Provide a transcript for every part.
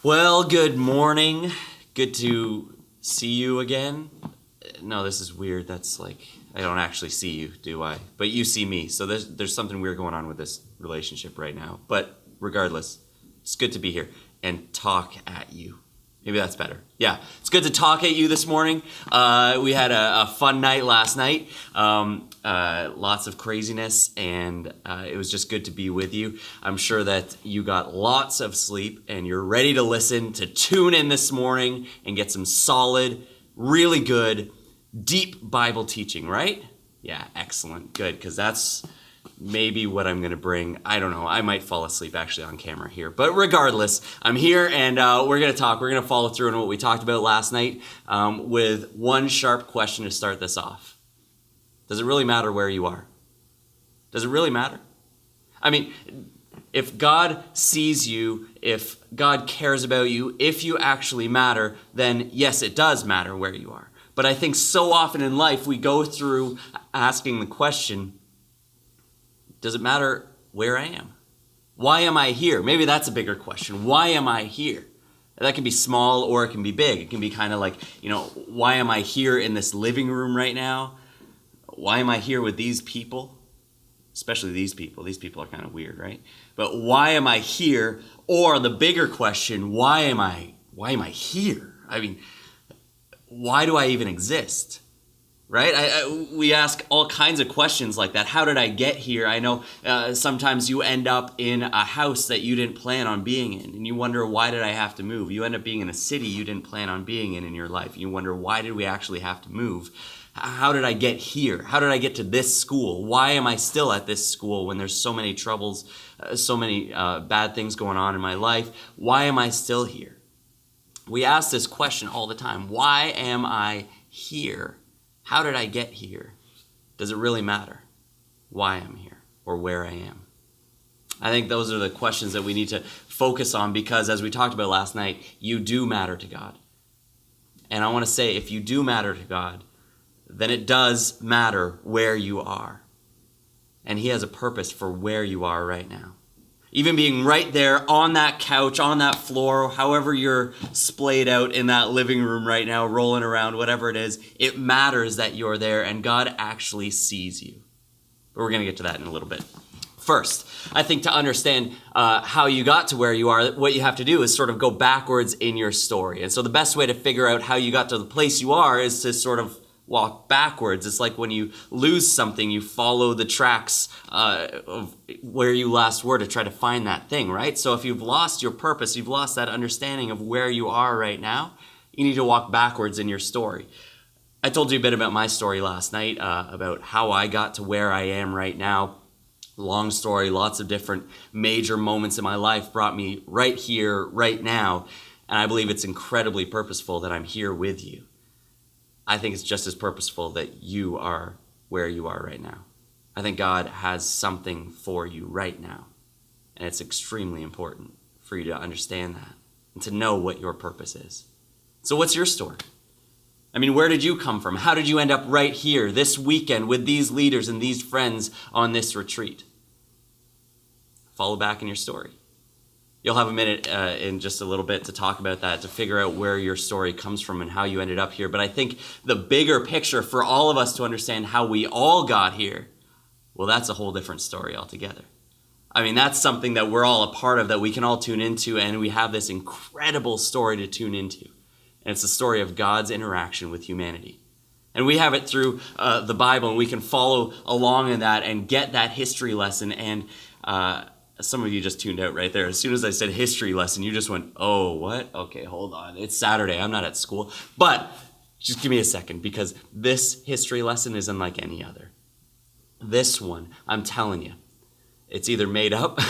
Well, good morning. Good to see you again. No, this is weird. That's like, I don't actually see you, do I? But you see me. So there's something weird going on with this relationship right now. But regardless, it's good to be here and talk at you. Maybe that's better. Yeah, it's good to talk at you this morning. We had a fun night last night. Lots of craziness, and it was just good to be with you. I'm sure that you got lots of sleep, and you're ready to listen, to tune in this morning and get some solid, really good, deep Bible teaching, right? Yeah, excellent. Good, because that's maybe what I'm going to bring. I don't know. I might fall asleep actually on camera here. But regardless, I'm here and we're going to talk. We're going to follow through on what we talked about last night with one sharp question to start this off. Does it really matter where you are? Does it really matter? I mean, if God sees you, if God cares about you, if you actually matter, then yes, it does matter where you are. But I think so often in life we go through asking the question, does it matter where I am? Why am I here? Maybe that's a bigger question. Why am I here? That can be small or it can be big. It can be kind of like, why am I here in this living room right now? Why am I here with these people? Especially these people. These people are kind of weird, right? But why am I here? Or the bigger question, why am I here? I mean, why do I even exist? Right? We ask all kinds of questions like that. How did I get here? I know sometimes you end up in a house that you didn't plan on being in, and you wonder, why did I have to move? You end up being in a city you didn't plan on being in your life. You wonder, why did we actually have to move? How did I get here? How did I get to this school? Why am I still at this school when there's so many troubles, so many bad things going on in my life? Why am I still here? We ask this question all the time. Why am I here? How did I get here? Does it really matter why I'm here or where I am? I think those are the questions that we need to focus on because, as we talked about last night, you do matter to God. And I want to say, if you do matter to God, then it does matter where you are. And He has a purpose for where you are right now. Even being right there on that couch, on that floor, however you're splayed out in that living room right now, rolling around, whatever it is, it matters that you're there and God actually sees you. But we're going to get to that in a little bit. First, I think to understand how you got to where you are, what you have to do is sort of go backwards in your story. And so the best way to figure out how you got to the place you are is to sort of walk backwards. It's like when you lose something, you follow the tracks of where you last were to try to find that thing, right? So if you've lost your purpose, you've lost that understanding of where you are right now, you need to walk backwards in your story. I told you a bit about my story last night, about how I got to where I am right now. Long story, lots of different major moments in my life brought me right here, right now, and I believe it's incredibly purposeful that I'm here with you. I think it's just as purposeful that you are where you are right now. I think God has something for you right now. And it's extremely important for you to understand that and to know what your purpose is. So what's your story? I mean, where did you come from? How did you end up right here this weekend with these leaders and these friends on this retreat? Follow back in your story. You'll have a minute in just a little bit to talk about that, to figure out where your story comes from and how you ended up here. But I think the bigger picture for all of us to understand how we all got here, well, that's a whole different story altogether. I mean, that's something that we're all a part of, that we can all tune into, and we have this incredible story to tune into. And it's the story of God's interaction with humanity. And we have it through the Bible, and we can follow along in that and get that history lesson. And some of you just tuned out right there. As soon as I said history lesson, you just went, oh, what? Okay, hold on. It's Saturday. I'm not at school. But just give me a second, because this history lesson is unlike any other. This one, I'm telling you, it's either made up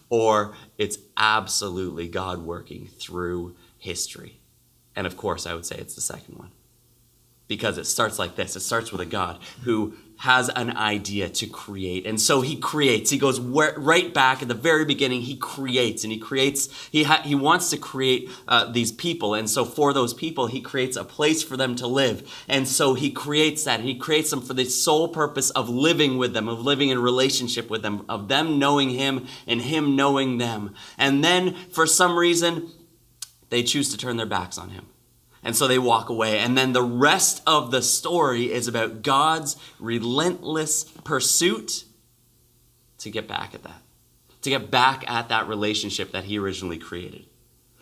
or it's absolutely God working through history. And of course, I would say it's the second one. Because it starts like this. It starts with a God who has an idea to create. And so he creates. He goes right back at the very beginning. He creates. And he wants to create these people. And so for those people, he creates a place for them to live. And so he creates that. And he creates them for the sole purpose of living with them, of living in relationship with them, of them knowing him and him knowing them. And then for some reason, they choose to turn their backs on him. And so they walk away. And then the rest of the story is about God's relentless pursuit to get back at that. To get back at that relationship that he originally created.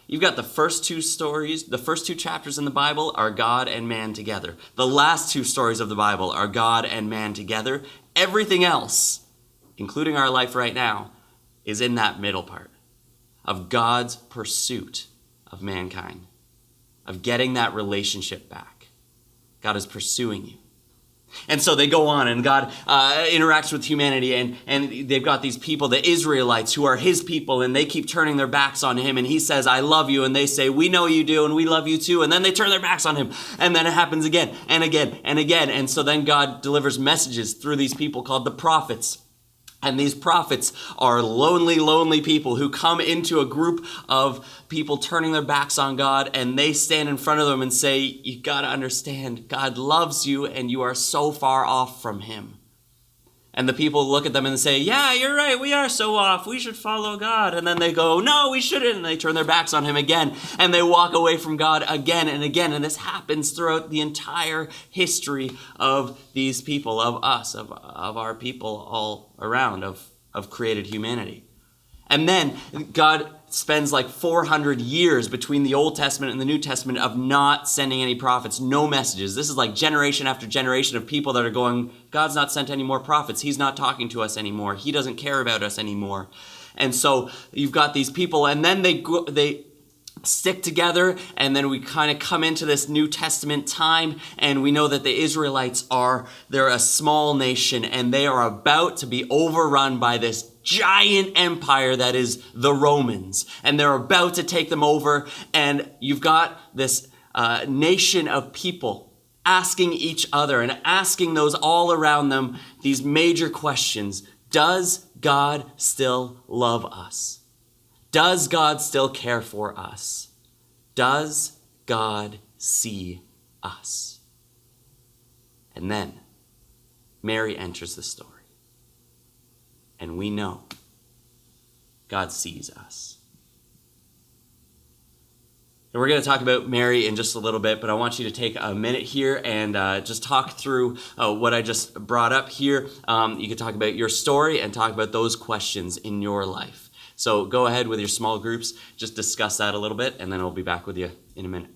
You've got the first two stories, the first two chapters in the Bible are God and man together. The last two stories of the Bible are God and man together. Everything else, including our life right now, is in that middle part of God's pursuit of mankind, of getting that relationship back. God is pursuing you. And so they go on, and God interacts with humanity, and they've got these people, the Israelites, who are his people, and they keep turning their backs on him, and he says, I love you, and they say, we know you do, and we love you too, and then they turn their backs on him, and then it happens again, and again, and again, and so then God delivers messages through these people called the prophets. And these prophets are lonely, lonely people who come into a group of people turning their backs on God, and they stand in front of them and say, you got to understand, God loves you and you are so far off from him. And the people look at them and say, yeah, you're right, we are so off, we should follow God. And then they go, no, we shouldn't. And they turn their backs on him again, and they walk away from God again and again. And this happens throughout the entire history of these people, of us, of our people all around, of created humanity. And then God spends like 400 years between the Old Testament and the New Testament of not sending any prophets, no messages. This is like generation after generation of people that are going, God's not sent any more prophets. He's not talking to us anymore. He doesn't care about us anymore. And so you've got these people, and then they stick together, and then we kind of come into this New Testament time, and we know that the Israelites they're a small nation, and they are about to be overrun by this giant empire that is the Romans, and they're about to take them over, and you've got this nation of people asking each other and asking those all around them these major questions. Does God still love us? Does God still care for us? Does God see us? And then Mary enters the story. And we know God sees us. And we're going to talk about Mary in just a little bit, but I want you to take a minute here and just talk through what I just brought up here. You can talk about your story and talk about those questions in your life. So go ahead with your small groups, just discuss that a little bit, and then I'll be back with you in a minute.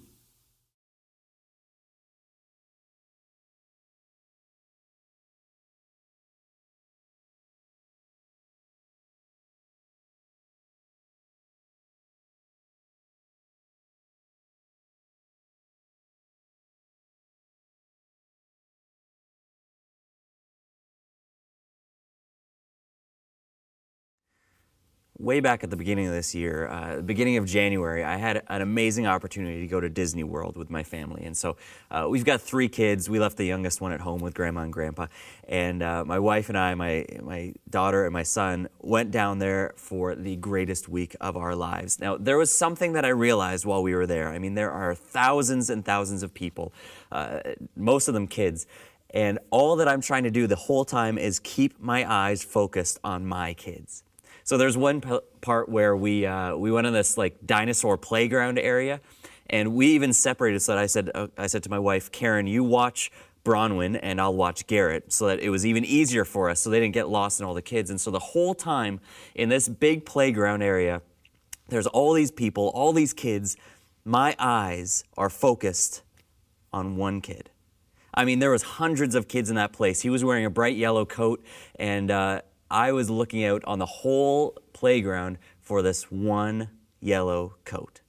Way back at the beginning of this year, beginning of January, I had an amazing opportunity to go to Disney World with my family. And so we've got 3 kids. We left the youngest one at home with Grandma and Grandpa. And my wife and I, my daughter and my son, went down there for the greatest week of our lives. Now, there was something that I realized while we were there. I mean, there are thousands and thousands of people, most of them kids. And all that I'm trying to do the whole time is keep my eyes focused on my kids. So there's one part where we went on this like dinosaur playground area, and we even separated so that I said to my wife, Karen, you watch Bronwyn and I'll watch Garrett, so that it was even easier for us so they didn't get lost in all the kids. And so the whole time in this big playground area, there's all these people, all these kids. My eyes are focused on one kid. I mean, there was hundreds of kids in that place. He was wearing a bright yellow coat, and I was looking out on the whole playground for this one yellow coat.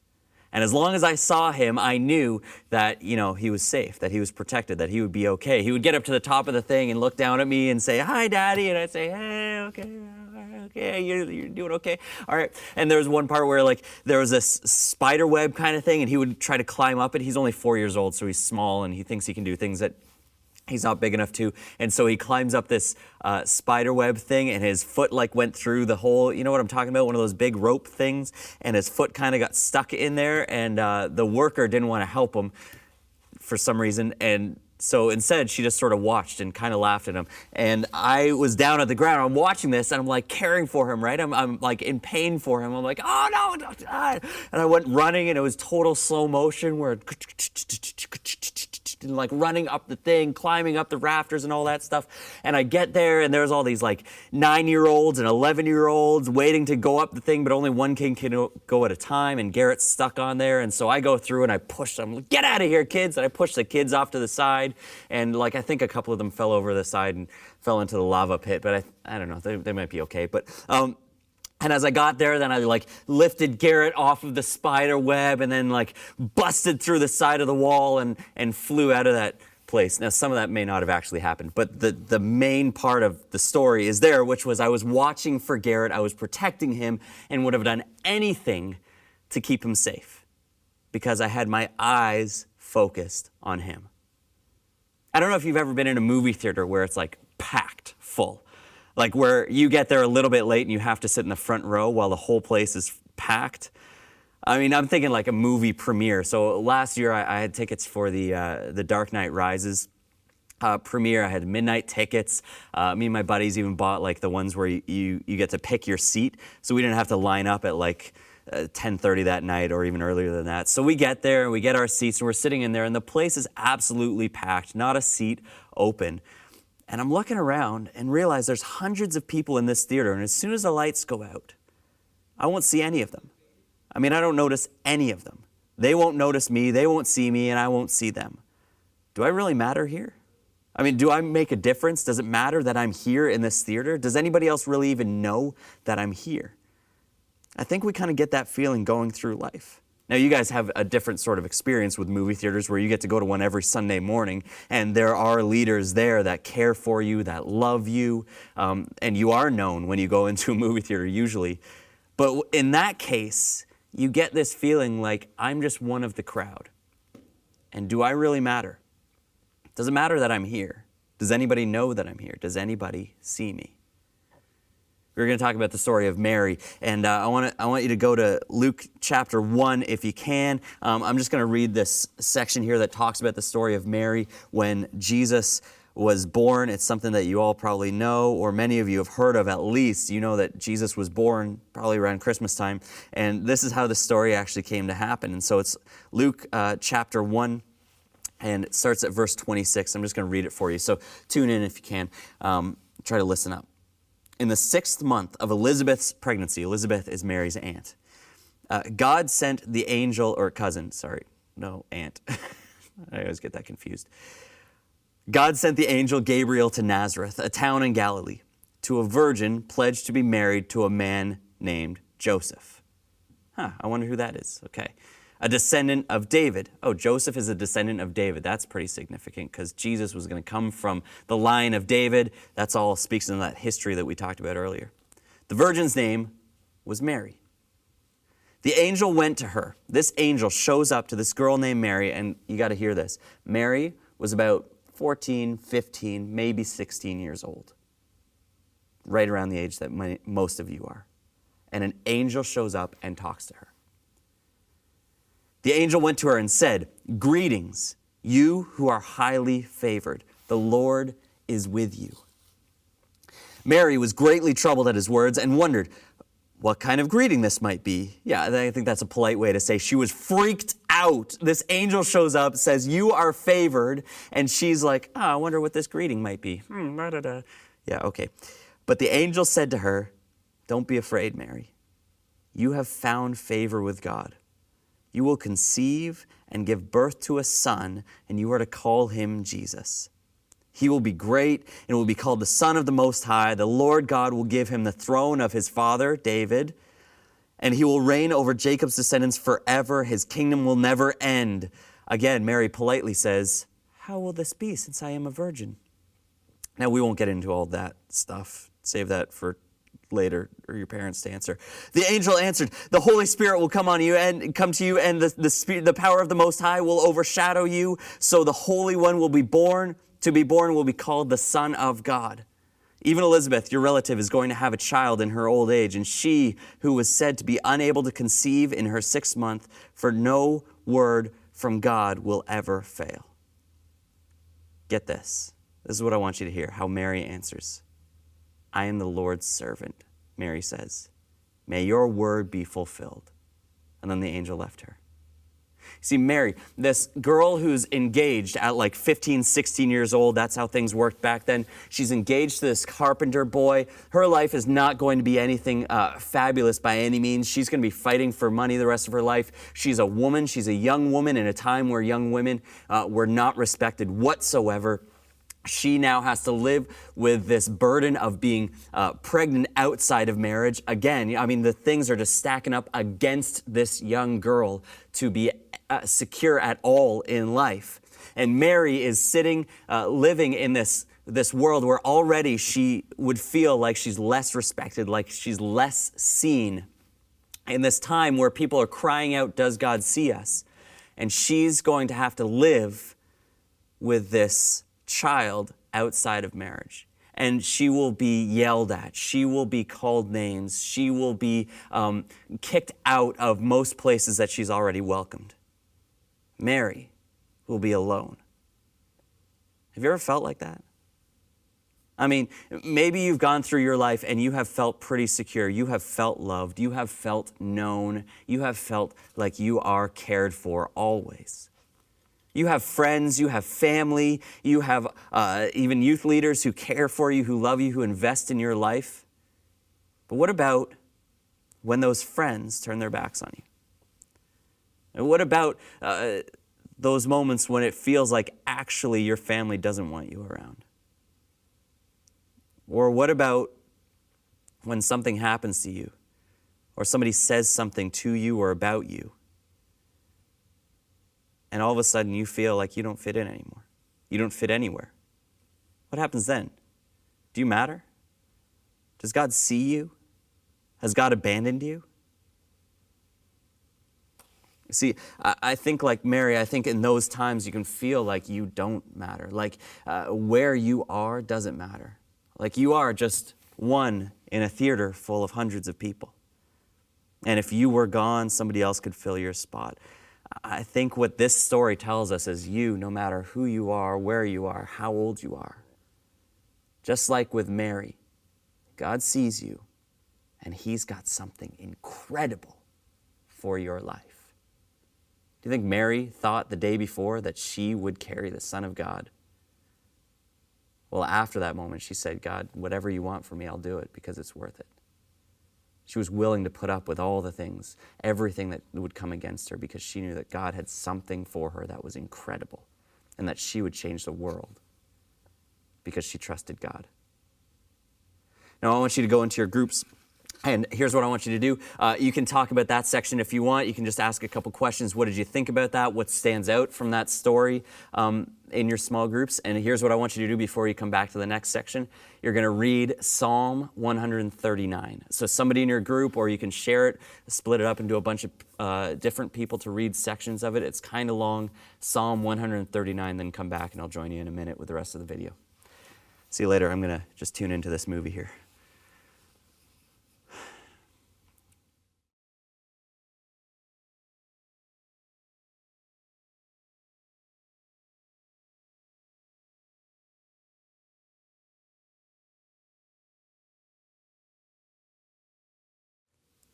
And as long as I saw him, I knew that, he was safe, that he was protected, that he would be okay. He would get up to the top of the thing and look down at me and say, hi, Daddy. And I'd say, hey, okay, you're doing okay. All right. And there was one part where there was this spider web kind of thing, and he would try to climb up it. He's only 4 years old, so he's small, and he thinks he can do things that he's not big enough to. And so he climbs up this spider web thing, and his foot went through the hole. You know what I'm talking about? One of those big rope things. And his foot kind of got stuck in there, and the worker didn't want to help him for some reason. And so instead, she just sort of watched and kind of laughed at him. And I was down at the ground. I'm watching this, and I'm like caring for him, right? I'm like in pain for him. I'm like, oh no! And I went running, and it was total slow motion, where and like running up the thing, climbing up the rafters and all that stuff. And I get there, and there's all these like 9-year-olds and 11-year-olds waiting to go up the thing, but only one kid can go at a time, and Garrett's stuck on there. And so I go through and I push them, like, get out of here, kids. And I push the kids off to the side. And like, I think a couple of them fell over the side and fell into the lava pit, but I don't know, they might be okay. But, and as I got there, then I like lifted Garrett off of the spider web and then like busted through the side of the wall and flew out of that place. Now, some of that may not have actually happened, but the main part of the story is there, which was I was watching for Garrett, I was protecting him, and would have done anything to keep him safe because I had my eyes focused on him. I don't know if you've ever been in a movie theater where it's like packed full. Like where you get there a little bit late and you have to sit in the front row while the whole place is packed. I mean, I'm thinking like a movie premiere. So last year I had tickets for the Dark Knight Rises premiere. I had midnight tickets. Me and my buddies even bought like the ones where you get to pick your seat. So we didn't have to line up at like 10:30 that night or even earlier than that. So we get there and we get our seats and we're sitting in there and the place is absolutely packed, not a seat open. And I'm looking around and realize there's hundreds of people in this theater, and as soon as the lights go out, I won't see any of them. I mean, I don't notice any of them. They won't notice me, they won't see me, and I won't see them. Do I really matter here? I mean, do I make a difference? Does it matter that I'm here in this theater? Does anybody else really even know that I'm here? I think we kind of get that feeling going through life. Now, you guys have a different sort of experience with movie theaters where you get to go to one every Sunday morning, and there are leaders there that care for you, that love you, and you are known when you go into a movie theater usually. But in that case, you get this feeling like, I'm just one of the crowd. And do I really matter? Does it matter that I'm here? Does anybody know that I'm here? Does anybody see me? We're going to talk about the story of Mary, and I want you to go to Luke chapter 1 if you can. I'm just going to read this section here that talks about the story of Mary when Jesus was born. It's something that you all probably know, or many of you have heard of at least. You know that Jesus was born probably around Christmas time, and this is how the story actually came to happen. And so it's Luke chapter 1, and it starts at verse 26. I'm just going to read it for you, so tune in if you can. Try to listen up. In the 6th month of Elizabeth's pregnancy, Elizabeth is Mary's aunt, God sent the angel, or cousin, aunt. I always get that confused. God sent the angel Gabriel to Nazareth, a town in Galilee, to a virgin pledged to be married to a man named Joseph. I wonder who that is. Okay. A descendant of David. Oh, Joseph is a descendant of David. That's pretty significant because Jesus was going to come from the line of David. That's all speaks into that history that we talked about earlier. The virgin's name was Mary. The angel went to her. This angel shows up to this girl named Mary, and you got to hear this. Mary was about 14, 15, maybe 16 years old. Right around the age that most of you are. And an angel shows up and talks to her. The angel went to her and said, "Greetings, you who are highly favored. The Lord is with you." Mary was greatly troubled at his words and wondered what kind of greeting this might be. Yeah, I think that's a polite way to say she was freaked out. This angel shows up, says, "You are favored." And she's like, I wonder what this greeting might be. Yeah, okay. But the angel said to her, "Don't be afraid, Mary. You have found favor with God. You will conceive and give birth to a son, and you are to call him Jesus. He will be great and will be called the Son of the Most High. The Lord God will give him the throne of his father, David, and he will reign over Jacob's descendants forever. His kingdom will never end." Again, Mary politely says, "How will this be since I am a virgin?" Now, we won't get into all that stuff. Save that for later, or your parents to answer. The angel answered, "The Holy Spirit will come on you and come to you, and the power of the Most High will overshadow you. So the Holy One will be born. To be born will be called the Son of God. Even Elizabeth, your relative, is going to have a child in her old age, and she who was said to be unable to conceive in her 6th month, for no word from God will ever fail." Get this. This is what I want you to hear, how Mary answers. I am the Lord's servant, Mary says. May your word be fulfilled. And then the angel left her. See, Mary, this girl who's engaged at like 15, 16 years old, that's how things worked back then. She's engaged to this carpenter boy. Her life is not going to be anything fabulous by any means. She's going to be fighting for money the rest of her life. She's a woman. She's a young woman in a time where young women were not respected whatsoever. She now has to live with this burden of being pregnant outside of marriage. Again, I mean, the things are just stacking up against this young girl to be secure at all in life. And Mary is sitting, living in this world where already she would feel like she's less respected, like she's less seen. In this time where people are crying out, does God see us? And she's going to have to live with this child outside of marriage. And she will be yelled at. She will be called names. She will be kicked out of most places that she's already welcomed. Mary will be alone. Have you ever felt like that? I mean, maybe you've gone through your life and you have felt pretty secure. You have felt loved. You have felt known. You have felt like you are cared for always. You have friends, you have family, you have even youth leaders who care for you, who love you, who invest in your life. But what about when those friends turn their backs on you? And what about those moments when it feels like actually your family doesn't want you around? Or what about when something happens to you, or somebody says something to you or about you, and all of a sudden you feel like you don't fit in anymore. You don't fit anywhere. What happens then? Do you matter? Does God see you? Has God abandoned you? See, I think like Mary, I think in those times you can feel like you don't matter. Like where you are doesn't matter. Like you are just one in a theater full of hundreds of people. And if you were gone, somebody else could fill your spot. I think what this story tells us is you, no matter who you are, where you are, how old you are, just like with Mary, God sees you and He's got something incredible for your life. Do you think Mary thought the day before that she would carry the Son of God? Well, after that moment, she said, God, whatever you want from me, I'll do it because it's worth it. She was willing to put up with all the things, everything that would come against her because she knew that God had something for her that was incredible and that she would change the world because she trusted God. Now, I want you to go into your groups. And here's what I want you to do. You can talk about that section if you want. You can just ask a couple questions. What did you think about that? What stands out from that story in your small groups? And here's what I want you to do before you come back to the next section. You're going to read Psalm 139. So somebody in your group, or you can share it, split it up into a bunch of different people to read sections of it. It's kind of long. Psalm 139, then come back and I'll join you in a minute with the rest of the video. See you later. I'm going to just tune into this movie here.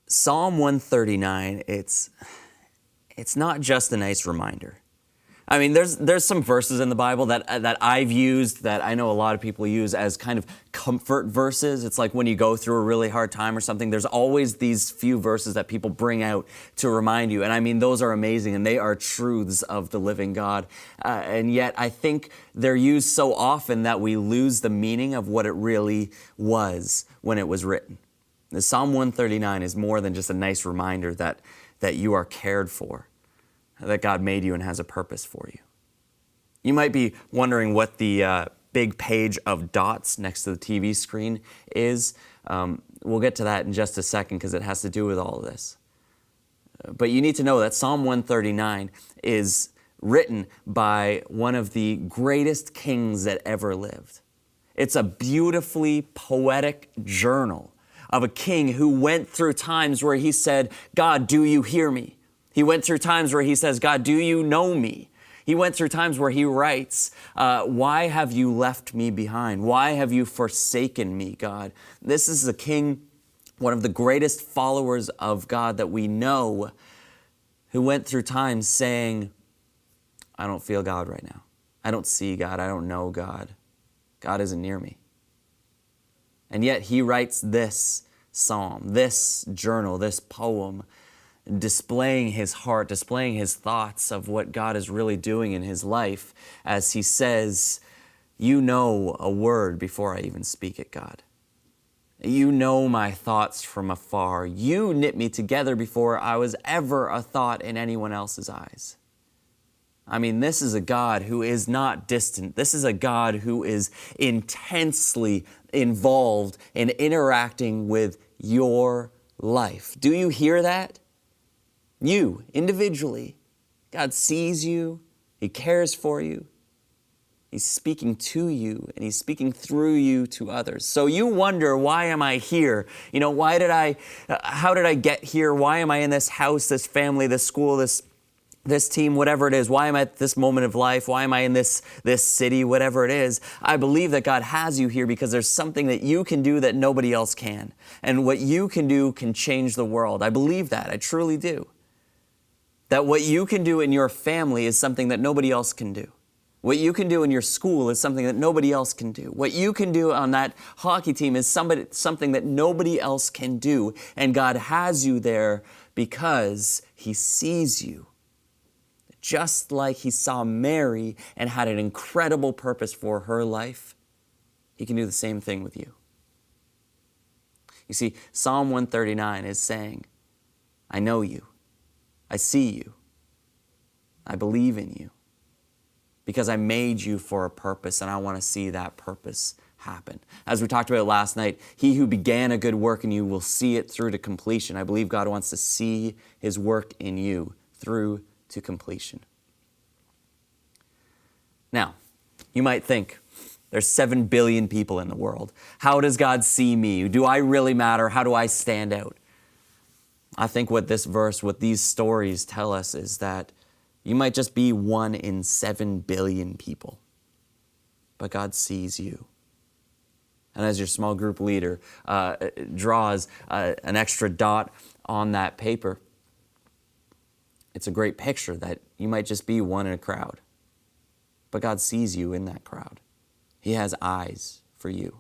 Psalm 139, it's not just a nice reminder. I mean, there's some verses in the Bible that I've used that I know a lot of people use as kind of comfort verses. It's like when you go through a really hard time or something, there's always these few verses that people bring out to remind you. And I mean, those are amazing and they are truths of the living God. And yet I think they're used so often that we lose the meaning of what it really was when it was written. The Psalm 139 is more than just a nice reminder that you are cared for, that God made you and has a purpose for you. You might be wondering what the big page of dots next to the TV screen is. We'll get to that in just a second because it has to do with all of this. But you need to know that Psalm 139 is written by one of the greatest kings that ever lived. It's a beautifully poetic journal of a king who went through times where he said, God, do you hear me? He went through times where he says, God, do you know me? He went through times where he writes, why have you left me behind? Why have you forsaken me, God? This is a king, one of the greatest followers of God that we know, who went through times saying, I don't feel God right now. I don't see God. I don't know God. God isn't near me. And yet he writes this psalm, this journal, this poem, displaying his heart, displaying his thoughts of what God is really doing in his life, as he says, you know a word before I even speak it, God. You know my thoughts from afar. You knit me together before I was ever a thought in anyone else's eyes. I mean, this is a God who is not distant. This is a God who is intensely involved in interacting with your life. Do you hear that? You, individually. God sees you. He cares for you. He's speaking to you, and he's speaking through you to others. So you wonder, why am I here? You know, how did I get here? Why am I in this house, this family, this school, this team, whatever it is? Why am I at this moment of life? Why am I in this city, whatever it is? I believe that God has you here because there's something that you can do that nobody else can. And what you can do can change the world. I believe that. I truly do. That what you can do in your family is something that nobody else can do. What you can do in your school is something that nobody else can do. What you can do on that hockey team is something that nobody else can do. And God has you there because he sees you. Just like he saw Mary and had an incredible purpose for her life, he can do the same thing with you. You see, Psalm 139 is saying, I know you. I see you. I believe in you. Because I made you for a purpose, and I want to see that purpose happen. As we talked about last night, he who began a good work in you will see it through to completion. I believe God wants to see his work in you through to completion. Now, you might think, there's 7 billion people in the world. How does God see me? Do I really matter? How do I stand out? I think what this verse, what these stories tell us is that you might just be 1 in 7 billion people, but God sees you. And as your small group leader draws an extra dot on that paper, it's a great picture that you might just be 1 in a crowd, but God sees you in that crowd. He has eyes for you.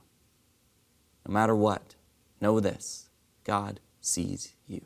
No matter what, know this, God sees you.